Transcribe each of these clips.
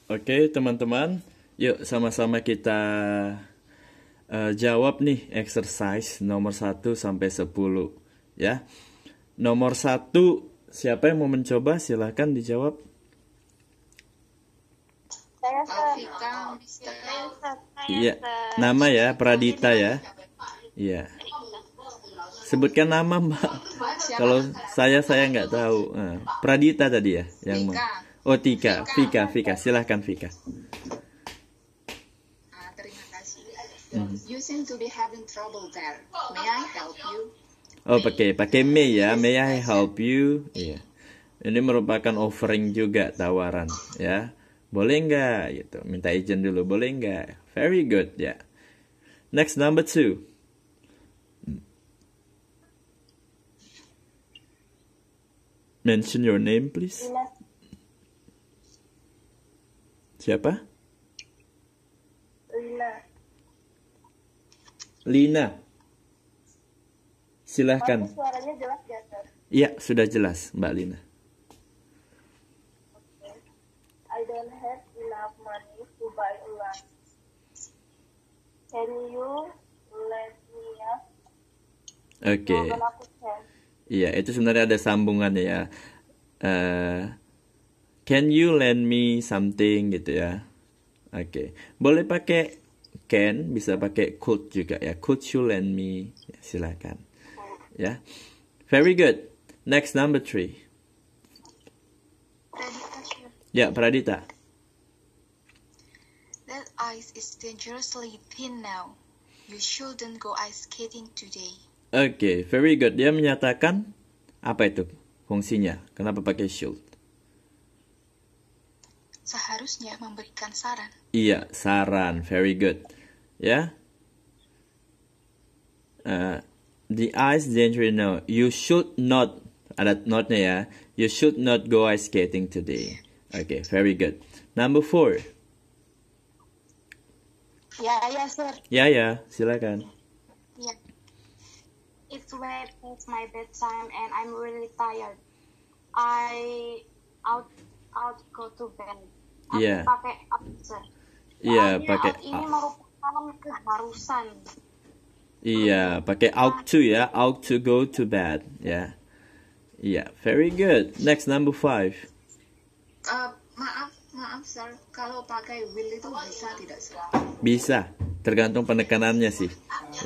Oke, teman-teman, yuk sama-sama kita jawab nih exercise nomor 1 sampai 10 ya. Nomor 1, siapa yang mau mencoba? Silahkan dijawab. Saya Iya, nama ya, Pradita ya. Iya. Sebutkan nama, Mbak. Kalau saya nggak tahu. Pradita tadi ya yang mau. Oh, Tika. Vika. Silahkan Vika. Terima kasih. You seem to be having trouble there. May I help you? Oh, pakai may ya. May I help you? Iya. Ini merupakan offering juga, tawaran ya. Boleh nggak gitu? Minta izin dulu, boleh nggak? Very good ya. Next, number 2. Mention your name, please. Siapa? Lina. Silahkan. suaranya jelas gak, Sir? Iya, sudah jelas, Mbak Lina. I don't have enough money to buy a lunch. Can you let me up? Oke. Iya, itu sebenarnya ada sambungannya ya. Can you lend me something gitu ya. Oke. Boleh pakai can, bisa pakai could juga ya. Could you lend me? Ya, silakan. Ya. Very good. Next, number 3. Ya, Pradita. That ice is dangerously thin now. You shouldn't go ice skating today. Oke, very good. Dia menyatakan apa itu fungsinya? Kenapa pakai should? Seharusnya memberikan saran. Iya, saran. Very good. Ya. The ice dangerous now. You should not, ada notnya ya. You should not go ice skating today. Okay, very good. Number 4. Ya, Sir. Ya, silakan. Yeah. It's way past my bedtime and I'm really tired. I'll go to bed. Iya. Pakai out, Sir. Iya, pakai out ini merupakan keharusan. Iya, pakai ought to ya. Ought to go to bed. Ya. Iya, very good. Next, number 5. Maaf, Sir. Kalau pakai will itu bisa tidak, Sir? Bisa, tergantung penekanannya sih,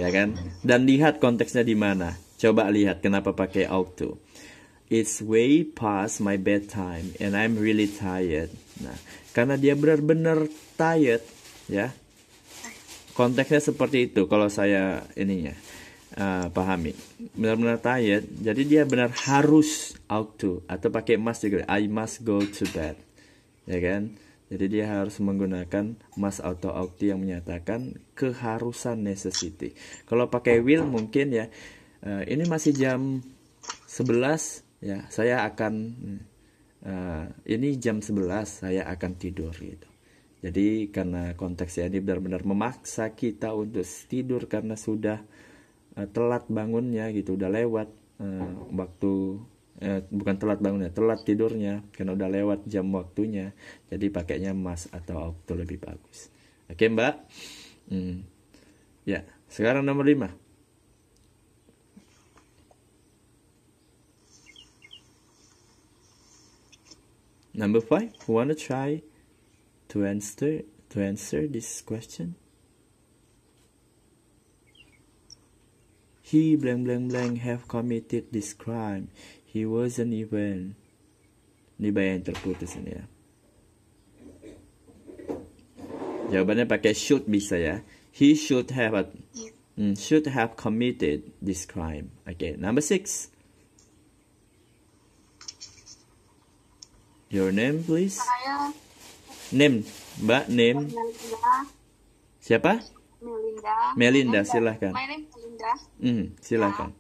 ya kan? Dan lihat konteksnya di mana. Coba lihat kenapa pakai ought to. It's way past my bedtime and I'm really tired. Nah, karena dia benar-benar tired, ya. Konteksnya seperti itu. Kalau saya ininya pahami, benar-benar tired. Jadi dia benar harus ought to atau pakai must juga. I must go to bed, ya kan? Jadi dia harus menggunakan must atau ought to yang menyatakan keharusan, necessity. Kalau pakai will mungkin ya, ini masih jam 11 ya, saya akan ini jam 11 saya akan tidur gitu. Jadi karena konteksnya ini benar-benar memaksa kita untuk tidur karena sudah telat bangunnya gitu, udah lewat waktu. Bukan telat bangunnya, telat tidurnya karena udah lewat jam waktunya. Jadi pakainya must atau ought to lebih bagus. Oke, Mbak. Ya, sekarang nomor 5. Number 5, who wanna try to answer this question? He blank blank blank have committed this crime. He wasn't even. Ini yang terputus ini ya. Jawabannya pakai should bisa ya. He should have committed this crime. Okay, number 6. Your name, please. Saya Name, Mbak, name. Siapa? Melinda, silahkan. My name is Melinda. Silahkan.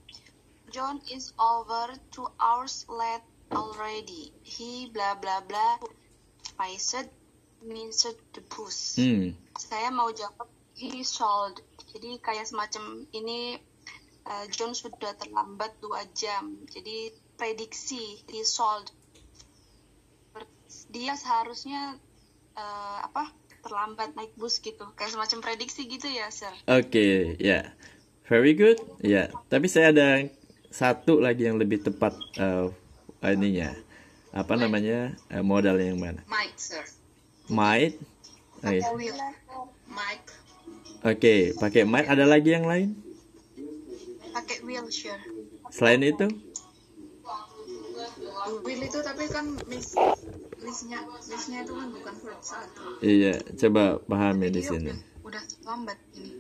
John is over 2 hours late already. He blah blah blah. I said means the bus. Saya mau jawab he sold. Jadi kayak semacam ini John sudah terlambat 2 jam. Jadi prediksi he sold. Dia seharusnya terlambat naik bus gitu, kayak semacam prediksi gitu ya, sir. Oke, ya, very good, ya. Tapi saya ada satu lagi yang lebih tepat ininya, apa namanya, modal yang mana? Might, sir. Might. Pakai will. Might. Oke, pakai might. Ada lagi yang lain? Pakai will, sir. Selain itu? Will itu tapi kan listnya itu kan bukan verb satu. Iya, coba pahami di sini. Udah lambat ini.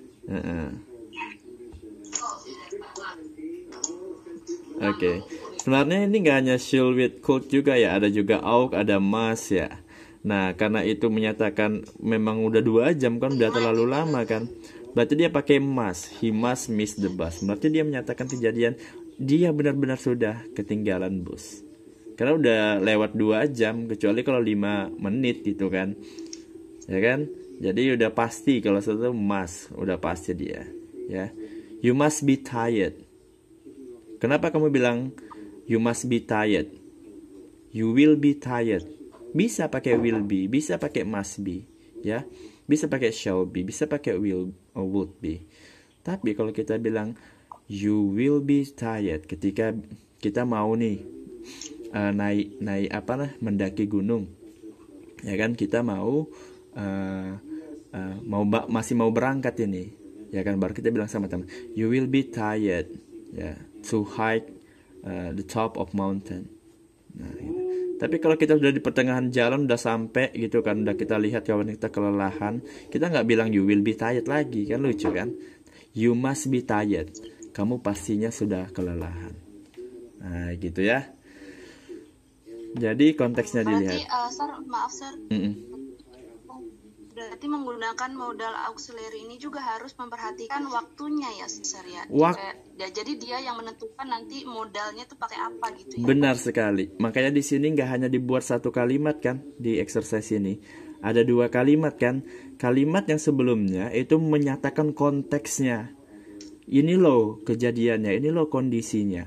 Oke. Sebenarnya ini nggak hanya should with could juga ya, ada juga ought, ada must ya. Nah, karena itu menyatakan memang udah 2 jam kan, udah terlalu lama kan. Berarti dia pakai must. He must miss the bus. Berarti dia menyatakan kejadian dia benar-benar sudah ketinggalan bus. Karena udah lewat 2 jam, kecuali kalau 5 menit gitu kan. Ya kan? Jadi udah pasti kalau sesuatu must, udah pasti dia, ya. You must be tired. Kenapa kamu bilang you must be tired? You will be tired. Bisa pakai will be, bisa pakai must be, ya. Bisa pakai shall be, bisa pakai will or would be. Tapi kalau kita bilang you will be tired ketika kita mau nih naik mendaki gunung, ya kan, kita mau masih mau berangkat ini, ya kan, baru kita bilang sama teman, you will be tired, ya, to hike the top of mountain. Nah, gitu. Tapi kalau kita sudah di pertengahan jalan, udah sampai gitu kan, udah kita lihat kawan kita kelelahan, kita nggak bilang you will be tired lagi, kan lucu kan? You must be tired. Kamu pastinya sudah kelelahan. Nah, gitu ya. Jadi konteksnya dilihat. Berarti menggunakan modal auxiliary ini juga harus memperhatikan waktunya ya, sir ya. Jadi dia yang menentukan nanti modalnya tuh pakai apa gitu ya. Benar sekali. Makanya di sini nggak hanya dibuat 1 kalimat kan di exercise ini. Ada 2 kalimat kan. Kalimat yang sebelumnya itu menyatakan konteksnya. Ini loh kejadiannya, ini loh kondisinya.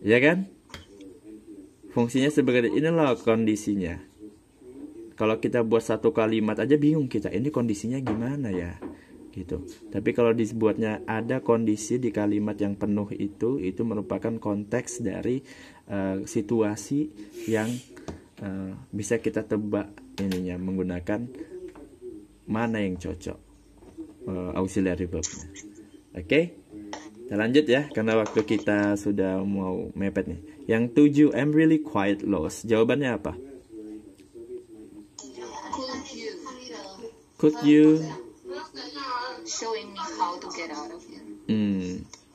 Ya kan? Fungsinya sebagai inilah kondisinya. Kalau kita buat 1 kalimat aja bingung kita, ini kondisinya gimana ya, gitu. Tapi kalau dibuatnya ada kondisi di kalimat yang penuh itu merupakan konteks dari situasi yang bisa kita tebak ininya menggunakan mana yang cocok auxiliary verbnya. Oke? Kita lanjut ya, karena waktu kita sudah mau mepet nih. Yang 7, I'm really quite lost. Jawabannya apa? Could you showing me how to get out of here?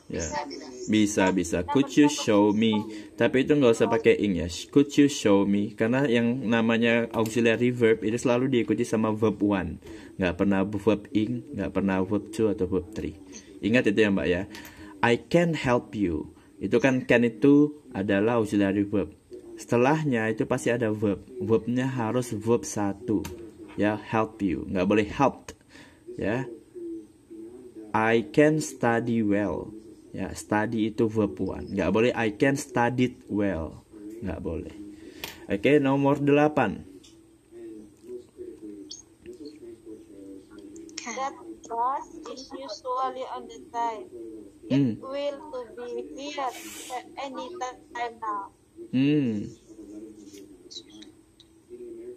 Ya. Bisa. Could you show me? Tapi itu nggak usah pakai ing ya. Could you show me? Karena yang namanya auxiliary verb itu selalu diikuti sama verb 1. Nggak pernah verb ing, nggak pernah verb 2 atau verb 3. Ingat itu ya Mbak ya. I can help you. Itu kan can itu adalah auxiliary verb. Setelahnya itu pasti ada verb. Verbnya harus verb 1. Ya, help you. Nggak boleh helped. Ya. I can study well. Ya, study itu verb 1. Nggak boleh I can studied well. Nggak boleh. Oke, nomor 8. That bus is usually on the time. It will to be here any time now.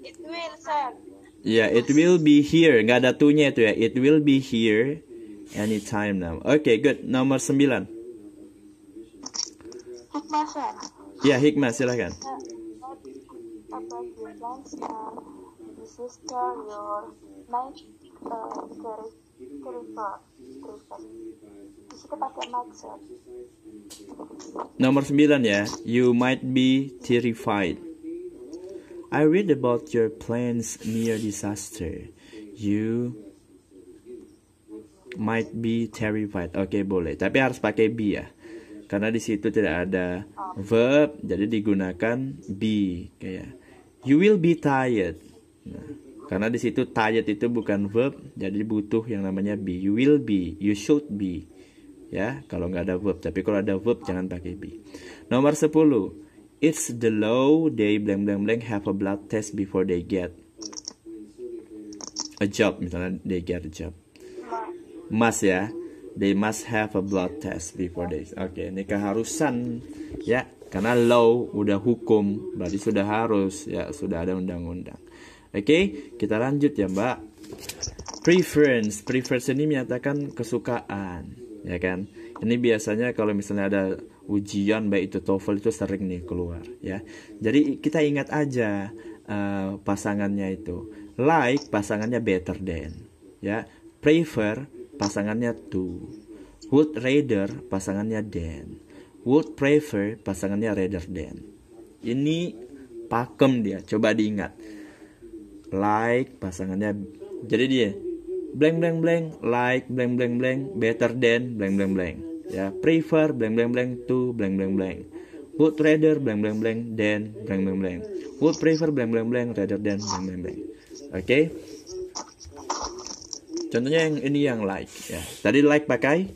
It will, sir. Ya, it will be here. Nggak ada to-nya itu ya. It will be here anytime now. Oke, good. Nomor 9. Hikmah, sir. Ya, hikmah, silakan. Nomor 9 ya. You might be terrified. I read about your plans near disaster. You might be terrified. Oke, boleh. Tapi harus pakai be ya. Karena di situ tidak ada verb, jadi digunakan be kayak you will be tired. Nah, karena di situ tired itu bukan verb, jadi butuh yang namanya be. You will be, you should be. Ya, kalau nggak ada verb. Tapi kalau ada verb jangan pakai be. Nomor 10. It's the law they blank blank blank have a blood test before they get. a job, misalnya they get a job. Must ya, they must have a blood test before they. Oke, ini keharusan ya, karena law udah hukum, berarti sudah harus ya, sudah ada undang-undang. Oke, kita lanjut ya Mbak. Preference ini menyatakan kesukaan, ya kan? Ini biasanya kalau misalnya ada ujian baik itu TOEFL itu sering nih keluar ya. Jadi kita ingat aja pasangannya itu. Like pasangannya better than, ya. Prefer pasangannya to. Would rather pasangannya than. Would prefer pasangannya rather than. Ini pakem dia, coba diingat. Like pasangannya, jadi dia blank blank blank, like blank blank blank, better than blank blank blank, ya. Prefer blank blank blank to blank blank blank. Would rather blank blank blank than blank blank blank. Would prefer blank blank blank rather than blank blank blank. Oke. Contohnya yang ini yang like ya. Tadi like pakai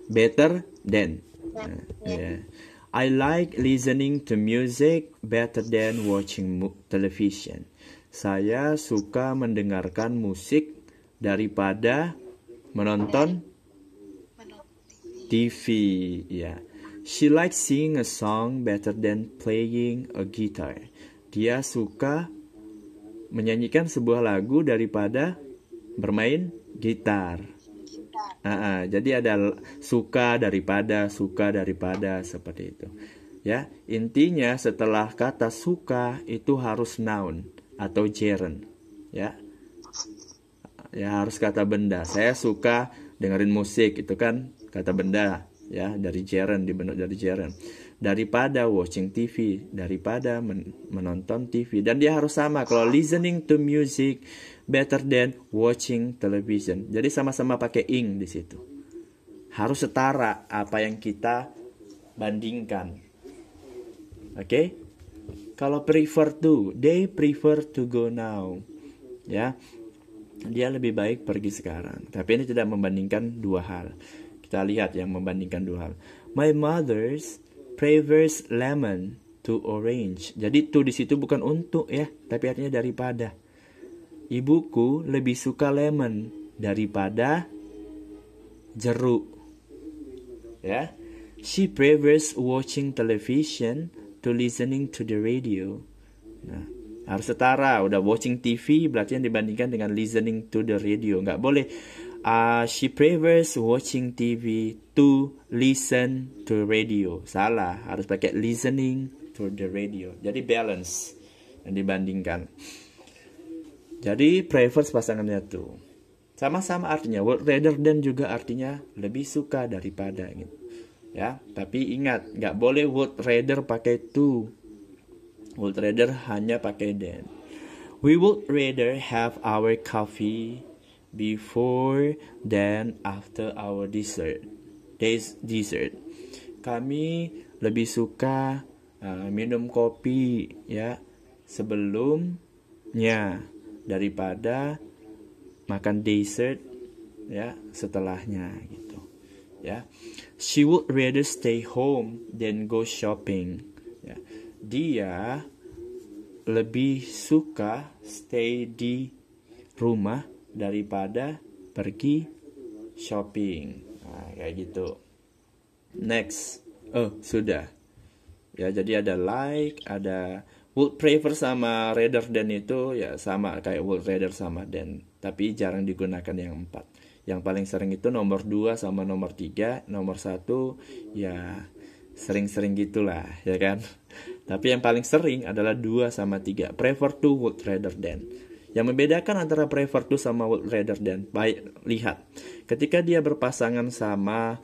better than. Nah, yeah. I like listening to music better than watching television. Saya suka mendengarkan musik daripada menonton TV. Ya. She likes singing a song better than playing a guitar. Dia suka menyanyikan sebuah lagu daripada bermain gitar. Jadi ada suka daripada seperti itu. Ya, intinya setelah kata suka itu harus noun atau gerund, ya. Ya harus kata benda. Saya suka dengerin musik, itu kan kata benda, ya, dari gerund, dibentuk dari gerund. Daripada watching TV, daripada menonton TV. Dan dia harus sama kalau listening to music better than watching television. Jadi sama-sama pakai ing di situ. Harus setara apa yang kita bandingkan. Oke? Kalau prefer to, they prefer to go now. Ya. Dia lebih baik pergi sekarang. Tapi ini tidak membandingkan dua hal. Kita lihat yang membandingkan dua hal. My mother's prefers lemon to orange. Jadi to di situ bukan untuk ya, tapi artinya daripada. Ibuku lebih suka lemon daripada jeruk. Ya. She prefers watching television to listening to the radio. Nah, harus setara. Udah watching TV berarti yang dibandingkan dengan listening to the radio. Nggak boleh. She prefers watching TV to listen to radio. Salah. Harus pakai listening to the radio. Jadi balance yang dibandingkan. Jadi prefers pasangannya to. Sama-sama artinya. Would rather than juga artinya lebih suka daripada gitu. Ya, tapi ingat nggak boleh would rather pakai to. Would rather hanya pakai than. We would rather have our coffee before than after our dessert. Dessert. Kami lebih suka minum kopi ya sebelumnya daripada makan dessert ya setelahnya gitu. Ya. She would rather stay home than go shopping. Ya. Dia lebih suka stay di rumah daripada pergi shopping. Nah, kayak gitu. Next. Sudah. Ya, jadi ada like, ada would prefer sama rather than itu ya sama kayak would rather sama than, tapi jarang digunakan yang 4. Yang paling sering itu nomor 2 sama nomor 3, nomor 1 ya sering-sering gitulah, ya kan? Tapi yang paling sering adalah 2 sama 3. Prefer to, would rather than. Yang membedakan antara prefer to sama would rather than, baik lihat. Ketika dia berpasangan sama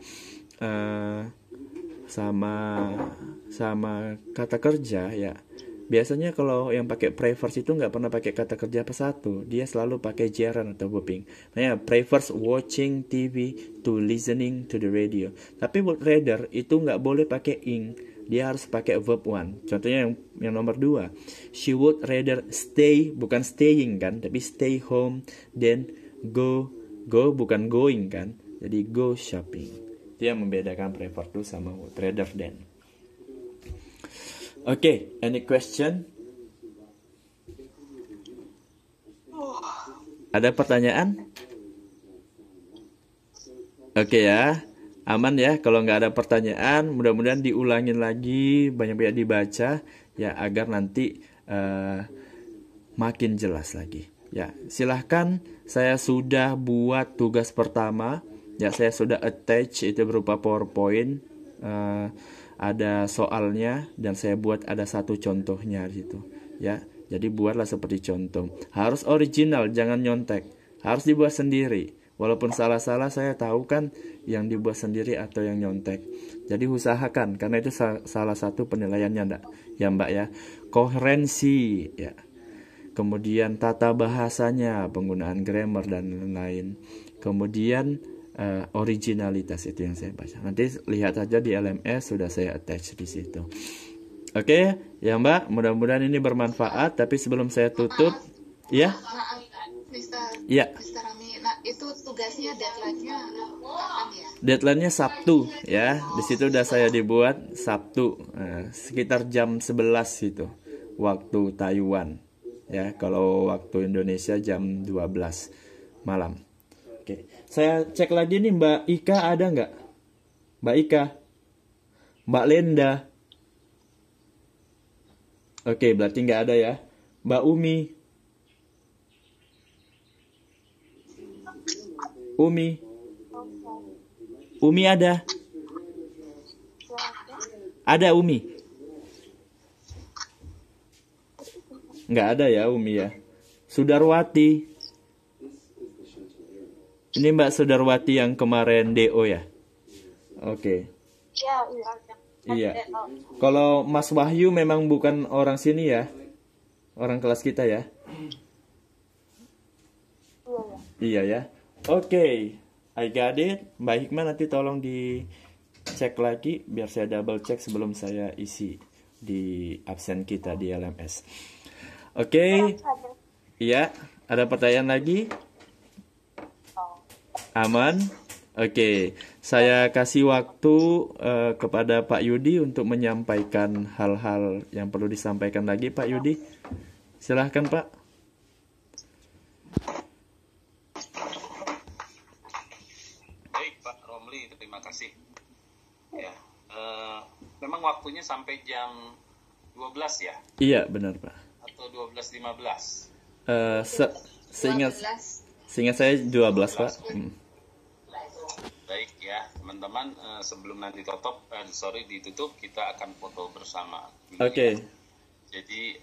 kata kerja ya. Biasanya kalau yang pakai prefers itu nggak pernah pakai kata kerja persatu. Dia selalu pakai gerund atau verb. Nah, prefers watching TV to listening to the radio. Tapi would rather itu nggak boleh pakai ing. Dia harus pakai verb one. Contohnya yang nomor 2. She would rather stay, bukan staying kan, tapi stay home then go bukan going kan. Jadi go shopping. Itu yang membedakan prefer to sama would rather than. Okay, any question? Ada pertanyaan? Oke ya, aman ya. Kalau nggak ada pertanyaan, mudah-mudahan diulangin lagi, banyak-banyak dibaca ya agar nanti makin jelas lagi. Ya, silahkan. Saya sudah buat tugas pertama. Ya, saya sudah attach itu berupa PowerPoint. Ada soalnya dan saya buat ada satu contohnya di situ. Ya, jadi buatlah seperti contoh. Harus original, jangan nyontek. Harus dibuat sendiri. Walaupun salah-salah saya tahu kan yang dibuat sendiri atau yang nyontek. Jadi usahakan karena itu salah satu penilaiannya ya Mbak ya. Koherensi ya. Kemudian tata bahasanya, penggunaan grammar dan lain-lain. Kemudian originalitas itu yang saya baca. Nanti lihat aja di LMS sudah saya attach di situ. Oke, ya Mbak, mudah-mudahan ini bermanfaat. Tapi sebelum saya tutup, ya. Iya. Nah, itu tugasnya deadline-nya kapan ya? Deadline-nya Sabtu ya. Di situ udah saya dibuat Sabtu sekitar jam 11 itu waktu Taiwan. Ya, kalau waktu Indonesia jam 12 malam. Oke. Saya cek lagi nih Mbak Ika ada nggak? Mbak Ika. Mbak Lenda. Oke, berarti nggak ada ya. Mbak Umi. Umi ada? Ada Umi? Nggak ada ya Umi ya. Sudarwati. Ini Mbak Sudarwati yang kemarin DO ya? Oke. Iya. Kalau Mas Wahyu memang bukan orang sini ya? Orang kelas kita ya? Iya ya. Oke. I got it. Mbak Hikmah nanti tolong dicek lagi biar saya double check sebelum saya isi di absen kita di LMS. Oke. Iya, ada pertanyaan lagi? Aman? Oke. Saya kasih waktu kepada Pak Yudi untuk menyampaikan hal-hal yang perlu disampaikan lagi, Pak Yudi. Silahkan, Pak. Terima kasih. Ya, memang waktunya sampai jam 12 ya? Iya, benar Pak. Atau 12.15? Seingat saya 12 Pak. Baik ya, teman-teman. Sebelum nanti ditutup, kita akan foto bersama. Oke. Jadi,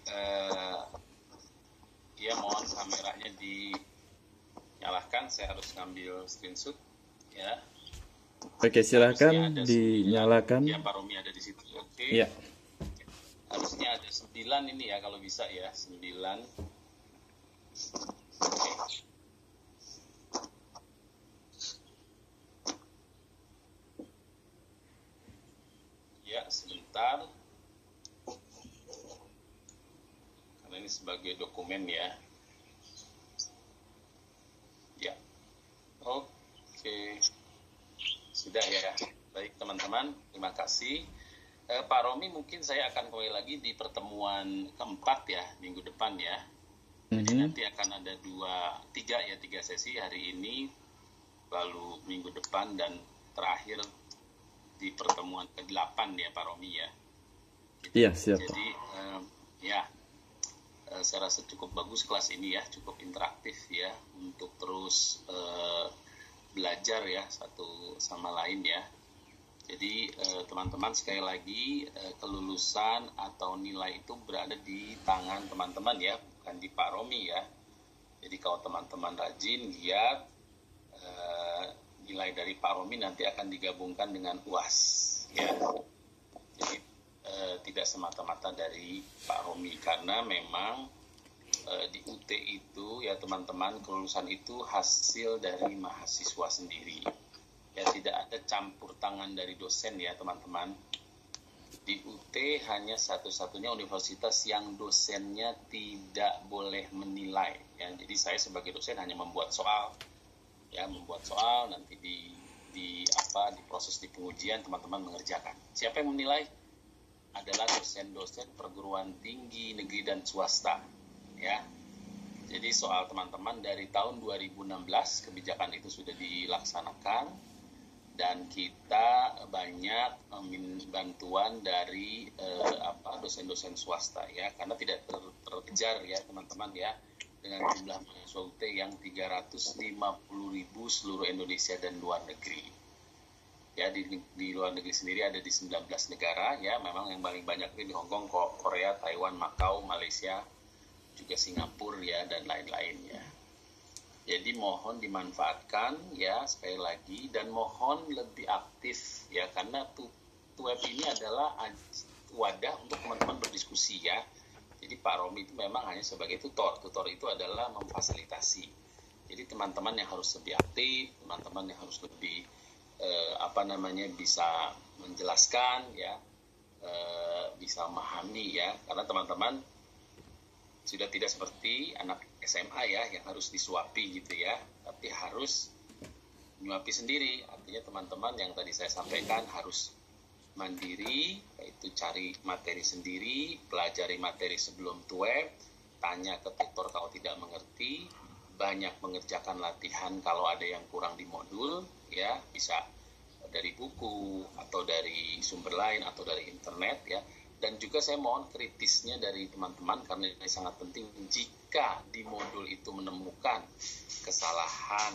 ya mohon kameranya dinyalakan. Saya harus ngambil screenshot. Ya. Oke, silakan dinyalakan. Ya, Pak Romi ada di situ. Oke. Iya. Harusnya ada 9 ini ya kalau bisa ya, 9. Oke. Ya, sebentar. Karena ini sebagai dokumen ya. Ya. Oke. Sudah ya, baik teman-teman, terima kasih. Pak Romi, mungkin saya akan kembali lagi di pertemuan keempat ya, minggu depan ya. Jadi nanti akan ada 3 sesi hari ini, lalu minggu depan dan terakhir di pertemuan ke-8 ya Pak Romi ya. Iya, siap. Jadi saya rasa cukup bagus kelas ini ya, cukup interaktif ya, untuk terus belajar ya satu sama lain ya. Jadi teman-teman sekali lagi kelulusan atau nilai itu berada di tangan teman-teman ya, bukan di Pak Romi ya. Jadi kalau teman-teman rajin lihat nilai dari Pak Romi nanti akan digabungkan dengan UAS ya. Jadi tidak semata-mata dari Pak Romi karena memang di UT itu ya teman-teman kelulusan itu hasil dari mahasiswa sendiri ya, tidak ada campur tangan dari dosen ya teman-teman. Di UT hanya satu-satunya universitas yang dosennya tidak boleh menilai ya. Jadi saya sebagai dosen hanya membuat soal ya, nanti di proses di pengujian teman-teman mengerjakan. Siapa yang menilai? Adalah dosen-dosen perguruan tinggi negeri dan swasta ya. Jadi soal teman-teman, dari tahun 2016 kebijakan itu sudah dilaksanakan dan kita banyak bantuan dari dosen-dosen swasta ya, karena tidak terkejar ya teman-teman ya, dengan jumlah mahasiswa UT yang 350.000 seluruh Indonesia dan luar negeri. Ya, di luar negeri sendiri ada di 19 negara ya, memang yang paling banyak itu di Hong Kong, Korea, Taiwan, Makau, Malaysia, juga Singapura ya, dan lain-lainnya. Jadi mohon dimanfaatkan ya sekali lagi, dan mohon lebih aktif ya, karena web ini adalah wadah untuk teman-teman berdiskusi ya. Jadi Pak Romi itu memang hanya sebagai tutor itu adalah memfasilitasi. Jadi teman-teman yang harus lebih aktif, teman-teman yang harus lebih bisa menjelaskan ya, bisa memahami ya, karena teman-teman sudah tidak seperti anak SMA ya yang harus disuapi gitu ya, tapi harus menyuapi sendiri. Artinya teman-teman yang tadi saya sampaikan harus mandiri, yaitu cari materi sendiri, pelajari materi sebelum web, tanya ke tutor kalau tidak mengerti, banyak mengerjakan latihan kalau ada yang kurang di modul ya, bisa dari buku atau dari sumber lain atau dari internet ya. Dan juga saya mohon kritisnya dari teman-teman, karena ini sangat penting. Jika di modul itu menemukan kesalahan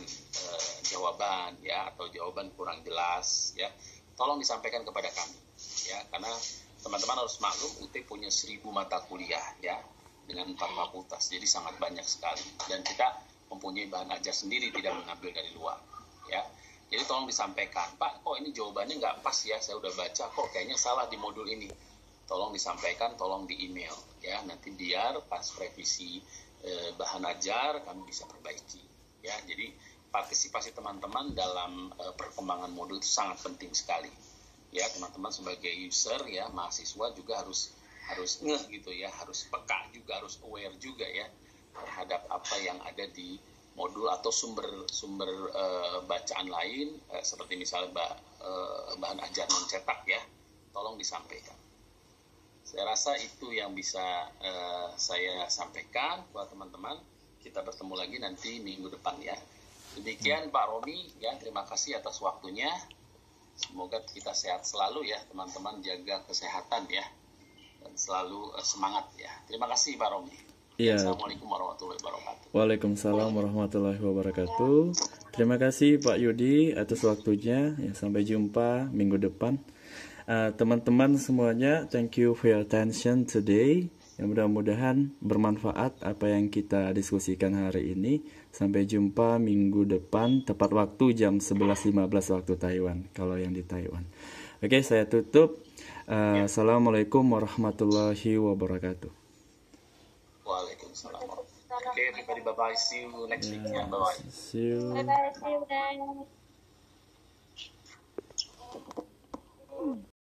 jawaban ya, atau jawaban kurang jelas ya, tolong disampaikan kepada kami ya, karena teman-teman harus maklum UT punya 1000 mata kuliah ya, dengan 4 fakultas, jadi sangat banyak sekali, dan kita mempunyai bahan ajar sendiri, tidak mengambil dari luar ya. Jadi tolong disampaikan, Pak, kok ini jawabannya nggak pas ya, saya udah baca kok kayaknya salah di modul ini. Tolong disampaikan, tolong di email ya, nanti biar pas revisi bahan ajar kami bisa perbaiki ya. Jadi partisipasi teman-teman dalam perkembangan modul itu sangat penting sekali ya. Teman-teman sebagai user ya, mahasiswa juga harus ngeh gitu ya, harus peka juga, harus aware juga ya terhadap apa yang ada di modul atau sumber bacaan lain, seperti misalnya bahan ajar non cetak ya, tolong disampaikan. Saya rasa itu yang bisa saya sampaikan buat teman-teman. Kita bertemu lagi nanti minggu depan ya. Demikian Pak Romi ya, terima kasih atas waktunya. Semoga kita sehat selalu ya teman-teman, jaga kesehatan ya, dan selalu semangat ya. Terima kasih Pak Romi. Ya. Assalamualaikum warahmatullahi wabarakatuh. Waalaikumsalam warahmatullahi wabarakatuh. Terima kasih Pak Yudi atas waktunya ya, sampai jumpa minggu depan. Teman-teman semuanya, thank you for your attention today. Yang mudah-mudahan bermanfaat apa yang kita diskusikan hari ini. Sampai jumpa minggu depan tepat waktu jam 11.15 waktu Taiwan, kalau yang di Taiwan. Oke, saya tutup. Assalamualaikum warahmatullahi wabarakatuh. Waalaikumsalam. Oke, everybody, bye-bye. See you next week. Bye-bye. See you. Bye-bye. See you guys.